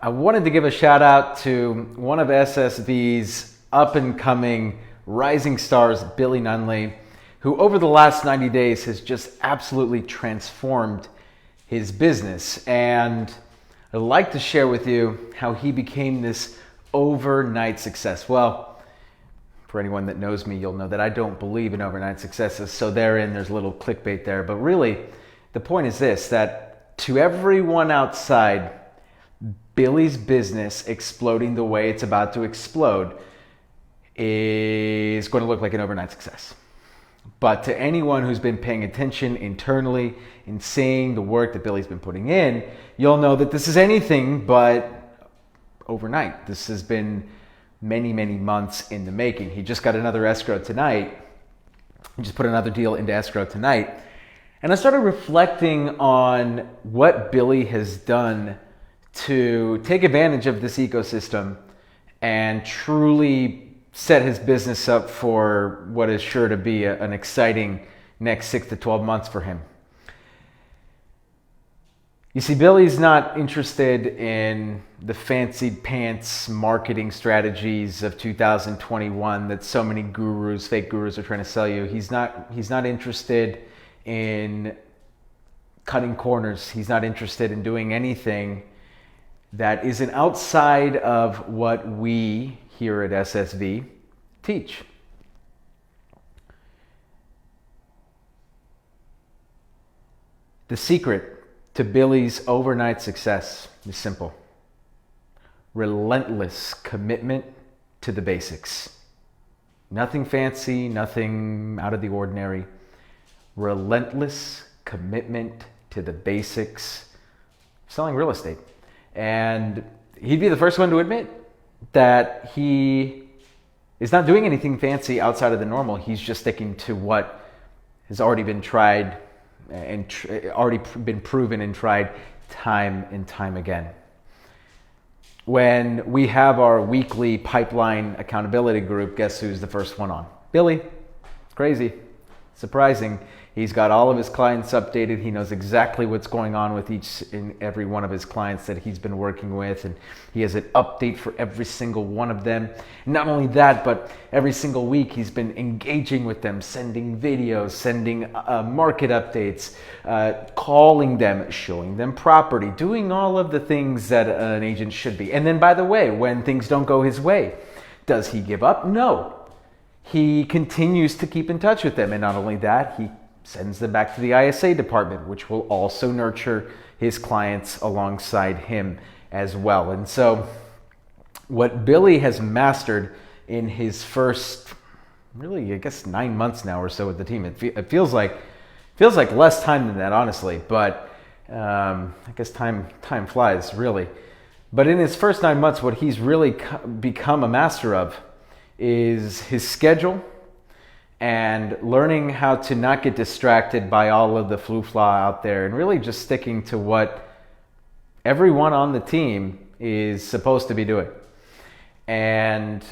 I wanted to give a shout out to one of SSV's up and coming rising stars, Billy Nunley, who over the last 90 days has just absolutely transformed his business. And I'd like to share with you how he became this overnight success. Well, for anyone that knows me, you'll know that I don't believe in overnight successes. So there's a little clickbait there. But really, the point is this, that to everyone outside, Billy's business exploding the way it's about to explode is going to look like an overnight success. But to anyone who's been paying attention internally and seeing the work that Billy's been putting in, you'll know that this is anything but overnight. This has been many, many months in the making. He just got another escrow tonight. He just put another deal into escrow tonight. And I started reflecting on what Billy has done to take advantage of this ecosystem and truly set his business up for what is sure to be an exciting next 6 to 12 months for him. You see, Billy's not interested in the fancy pants marketing strategies of 2021 that so many gurus, fake gurus, are trying to sell you. He's not interested in cutting corners. He's not interested in doing anything that isn't outside of what we here at SSV teach. The secret to Billy's overnight success is simple. Relentless commitment to the basics. Nothing fancy, nothing out of the ordinary. Relentless commitment to the basics. Selling real estate. And he'd be the first one to admit that he is not doing anything fancy outside of the normal. He's just sticking to what has already been tried and already been proven and tried time and time again. When we have our weekly pipeline accountability group, guess who's the first one on? Billy. It's crazy. Surprising. He's got all of his clients updated. He knows exactly what's going on with each and every one of his clients that he's been working with. And he has an update for every single one of them. Not only that, but every single week he's been engaging with them, sending videos, sending market updates, calling them, showing them property, doing all of the things that an agent should be. And then, by the way, when things don't go his way, does he give up? No. He continues to keep in touch with them. And not only that, he sends them back to the ISA department, which will also nurture his clients alongside him as well. And so what Billy has mastered in his first, really, I guess 9 months now or so with the team, it feels like less time than that, honestly, but I guess time flies, really. But in his first 9 months, what he's really become a master of is his schedule and learning how to not get distracted by all of the flu-fla out there and really just sticking to what everyone on the team is supposed to be doing. And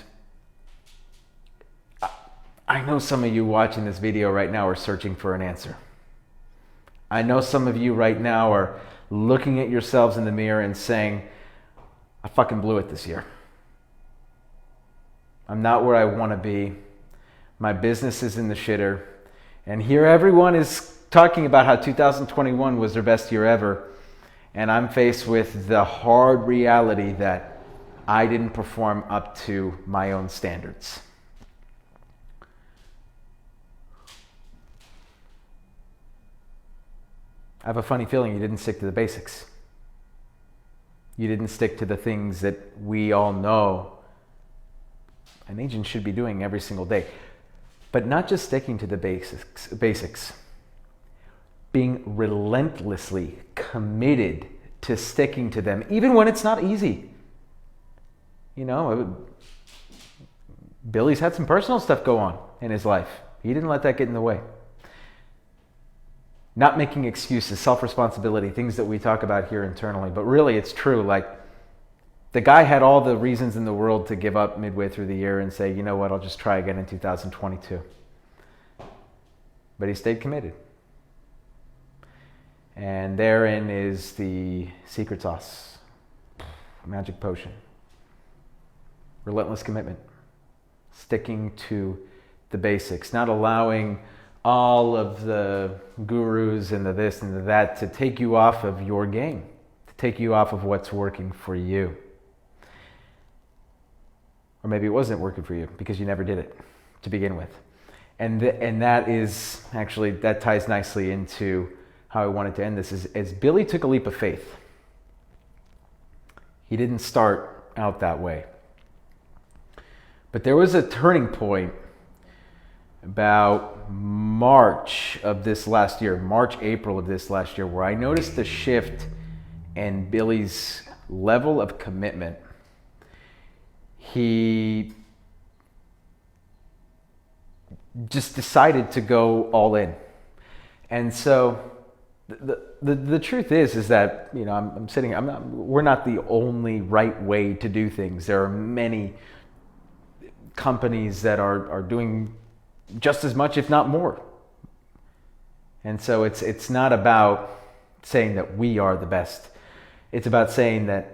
I know some of you watching this video right now are searching for an answer. I know some of you right now are looking at yourselves in the mirror and saying, I fucking blew it this year. I'm not where I want to be. My business is in the shitter. And here everyone is talking about how 2021 was their best year ever. And I'm faced with the hard reality that I didn't perform up to my own standards. I have a funny feeling you didn't stick to the basics. You didn't stick to the things that we all know an agent should be doing every single day. But not just sticking to the basics. Being relentlessly committed to sticking to them, even when it's not easy. You know, Billy's had some personal stuff go on in his life. He didn't let that get in the way. Not making excuses, self-responsibility, things that we talk about here internally. But really, it's true. Like, the guy had all the reasons in the world to give up midway through the year and say, you know what, I'll just try again in 2022. But he stayed committed. And therein is the secret sauce. magic potion. Relentless commitment. Sticking to the basics, not allowing all of the gurus and the this and the that to take you off of your game, to take you off of what's working for you. Or maybe it wasn't working for you because you never did it to begin with. And that is actually, that ties nicely into how I wanted to end this, is as Billy took a leap of faith. He didn't start out that way. But there was a turning point about March of this last year, April of this last year, where I noticed the shift in Billy's level of commitment. He just decided to go all in. And so the truth is that, you know, we're not the only right way to do things. There are many companies that are doing just as much, if not more. And so it's not about saying that we are the best. It's about saying that,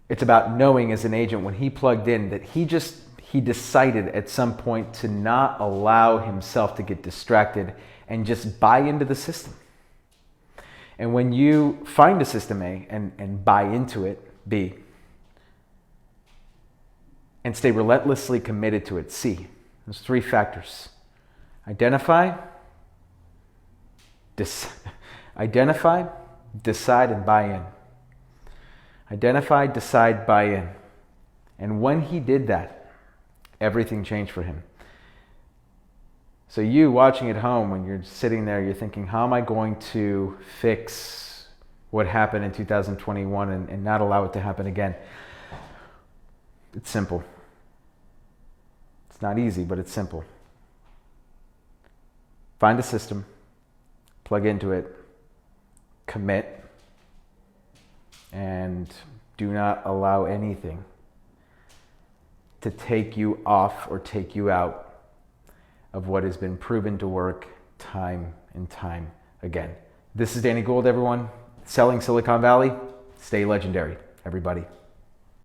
it's about knowing as an agent when he plugged in that he decided at some point to not allow himself to get distracted and just buy into the system. And when you find a system A and buy into it, B, and stay relentlessly committed to it, C, there's three factors. Identify, decide, and buy in. Identify, decide, buy in. And when he did that, everything changed for him. So you watching at home, when you're sitting there, you're thinking, how am I going to fix what happened in 2021 and not allow it to happen again? It's simple. It's not easy, but it's simple. Find a system, plug into it, commit, and do not allow anything to take you off or take you out of what has been proven to work time and time again. This is Danny Gould, everyone. Selling Silicon Valley. Stay legendary, everybody.